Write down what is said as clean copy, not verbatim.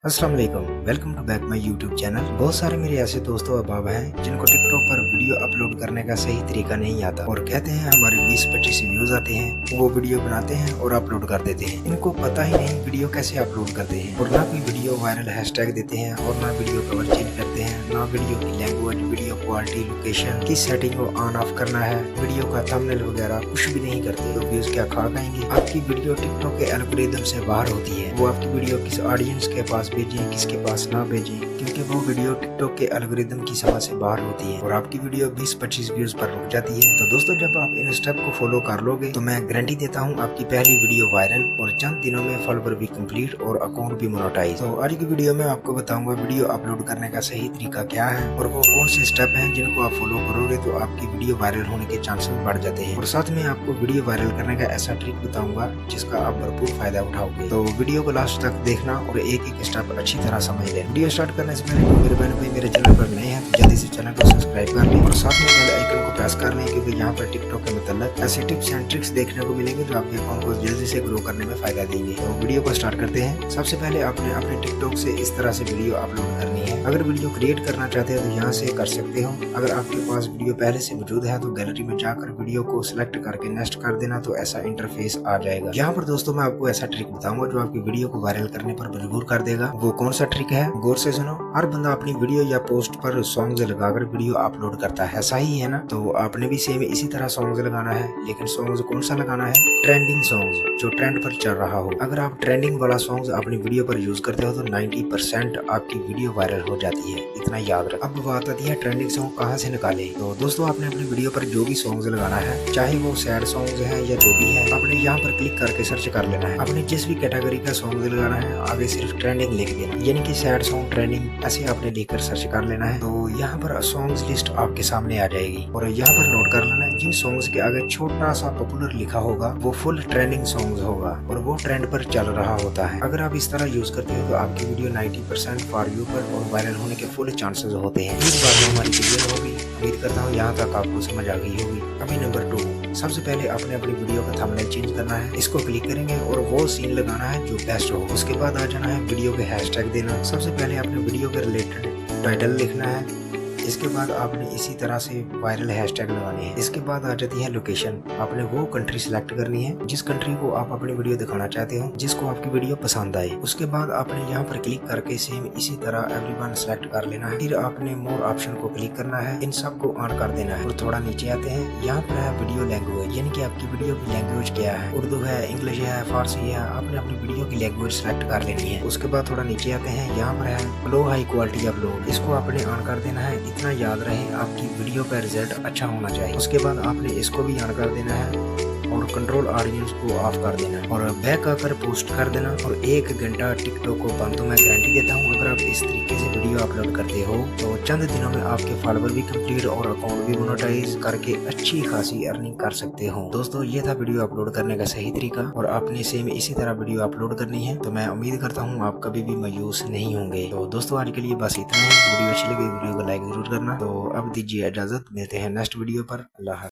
अस्सलाम वालेकुम, welcome to back my YouTube channel. बहुत सारे मेरे ऐसे दोस्तों अहबाब हैं जिनको टिकटॉक पर वीडियो अपलोड करने का सही तरीका नहीं आता और कहते हैं हमारे 20-25 व्यूज आते हैं, वो वीडियो बनाते हैं और अपलोड कर देते हैं। इनको पता ही नहीं वीडियो कैसे अपलोड करते हैं और ना कोई वीडियो वायरल हैशटैग देते हैं और ना वीडियो कवर चेंज करते हैं, ना वीडियो की लैंग्वेज, वीडियो क्वालिटी, लोकेशन की सेटिंग को ऑन ऑफ करना है, वीडियो का थंबनेल वगैरह कुछ भी नहीं करते। तो व्यूज क्या खा खाएंगे? आपकी वीडियो टिकटॉक के एल्गोरिदम से बाहर होती है। वो आपकी वीडियो किस ऑडियंस के पास भेजें, किसके पास ना भेजें, क्योंकि वो वीडियो टिकटॉक के एल्गोरिदम की समझ से बाहर होती है और आपकी वीडियो 20-25 व्यूज पर रुक जाती है। तो दोस्तों, जब आप इन स्टेप को फॉलो कर लोगे तो मैं गारंटी देता हूँ आपकी पहली वीडियो वायरल और चंद दिनों में फॉलोवर भी कंप्लीट और अकाउंट भी मोनेटाइज। तो आज की वीडियो में आपको बताऊंगा वीडियो अपलोड करने का सही तरीका क्या है और वो कौन से स्टेप हैं जिनको आप फॉलो करोगे तो आपकी वीडियो वायरल होने के चांसेस बढ़ जाते हैं। और साथ में आपको वीडियो वायरल करने का ऐसा ट्रिक बताऊंगा जिसका आप भरपूर फायदा उठाओगे। तो वीडियो को लास्ट तक देखना और एक एक स्टेप अच्छी तरह समझ लें। वीडियो स्टार्ट करने से पहले मेरे बहन भाई मेरे चैनल पर नए हैं तो जल्दी से चैनल को सब्सक्राइब कर लें और साथ में बेल आइकन को प्रेस कर लें, क्योंकि यहाँ पर टिकटॉक के मतलब ऐसे टिप्स एंड ट्रिक्स देखने को मिलेंगे जो आपके अकाउंट को जल्दी से ग्रो करने में फायदा देंगे। तो वीडियो को स्टार्ट करते हैं। सबसे पहले आपने अपने टिकटॉक से इस तरह से वीडियो अपलोड करनी है। अगर वीडियो क्रिएट करना चाहते हैं तो यहाँ से कर सकते हो। अगर आपके पास वीडियो पहले से मौजूद है तो गैलरी में जाकर वीडियो को सिलेक्ट करके नेक्स्ट कर देना, तो ऐसा इंटरफेस आ जाएगा। यहाँ पर दोस्तों मैं आपको ऐसा ट्रिक बताऊंगा जो आपकी वीडियो को वायरल करने पर मजबूर कर देगा। वो कौन सा ट्रिक है, गौर से सुनो। हर बंदा अपनी वीडियो या पोस्ट पर सॉन्ग्स लगाकर वीडियो अपलोड करता है, ऐसा ही है ना? तो आपने भी सेम इसी तरह सॉन्ग्स लगाना है, लेकिन सॉन्ग्स कौन सा लगाना है? ट्रेंडिंग सॉन्ग्स, जो ट्रेंड पर चल रहा हो। अगर आप ट्रेंडिंग वाला सॉन्ग्स अपनी वीडियो पर यूज करते हो तो 90% आपकी वीडियो वायरल हो जाती है, इतना याद रख। अब बात आती है ट्रेंडिंग सॉन्ग कहाँ से निकाले। तो दोस्तों, आपने अपनी वीडियो पर जो भी सॉन्ग्स लगाना है, चाहे वो सैड सॉन्ग्स है या जो भी है, आपने यहाँ पर क्लिक करके सर्च कर लेना है। आपने जिस भी कैटेगरी का सॉन्ग लगाना है आगे सिर्फ ट्रेंडिंग लिख देना, यानी कि सैड सॉन्ग ट्रेंडिंग ऐसे आपने लिखकर सर्च कर लेना है। तो यहाँ पर सॉन्ग्स लिस्ट आपके सामने आ जाएगी और यहाँ पर नोट कर लेना है जिन सॉन्ग्स के आगे छोटा सा पॉपुलर लिखा होगा वो फुल ट्रेंडिंग सॉन्ग्स होगा और वो ट्रेंड पर चल रहा होता है। अगर आप इस तरह यूज करते हो तो आपकी वीडियो 90% फॉर व्यू पर और वायरल होने के फुल चांसेस होते हैं। इस बात में हमारी क्लियर होगी। उम्मीद करता हूँ यहाँ तक आपको समझ आ गई होगी। अभी नंबर 2, सबसे पहले आपने अपनी वीडियो का थंबनेल चेंज करना है। इसको क्लिक करेंगे और वो सीन लगाना है जो बेस्ट हो। उसके बाद आ जाना है वीडियो के हैशटैग देना। सबसे पहले आपने वीडियो के रिलेटेड टाइटल लिखना है। इसके बाद आपने इसी तरह से वायरल हैशटैग लगाने हैं। इसके बाद आ जाती है लोकेशन। आपने वो कंट्री सिलेक्ट करनी है जिस कंट्री को आप अपनी वीडियो दिखाना चाहते हो, जिसको आपकी वीडियो पसंद आए। उसके बाद आपने यहाँ पर क्लिक करके सेम इसी तरह एवरीवन सिलेक्ट कर लेना है। फिर आपने मोर ऑप्शन को क्लिक करना है, इन सब को ऑन कर देना है और थोड़ा नीचे आते हैं। यहाँ पर है वीडियो लैंग्वेज, यानी कि आपकी वीडियो की लैंग्वेज क्या है, उर्दू है, इंग्लिश है, फारसी है। आपने अपनी वीडियो की लैंग्वेज सिलेक्ट कर लेनी है। उसके बाद थोड़ा नीचे आते हैं, यहाँ पर है लो हाई क्वालिटी अपलोड, इसको आपने ऑन कर देना है। इतना याद रहे आपकी वीडियो का रिजल्ट अच्छा होना चाहिए। उसके बाद आपने इसको भी ऑन कर देना है और कंट्रोल ऑडियंस को ऑफ कर देना और बैक आकर पोस्ट कर देना और 1 घंटा टिकटॉक को बंद। तो मैं गारंटी देता हूँ अगर आप इस तरीके से वीडियो अपलोड करते हो तो चंद दिनों में आपके फॉलोवर भी कंप्लीट और अकाउंट भी मोनेटाइज करके अच्छी खासी अर्निंग कर सकते हो। दोस्तों, ये था वीडियो अपलोड करने का सही तरीका और आपने सेम इसी तरह वीडियो अपलोड करनी है। तो मैं उम्मीद करता हूँ आप कभी भी मायूस नहीं होंगे। तो दोस्तों, आज के लिए बस इतना ही। वीडियो अच्छी लगी वीडियो को लाइक जरूर करना। तो अब दीजिए इजाजत, मिलते हैं नेक्स्ट वीडियो पर। अल्लाह हाफ़िज़।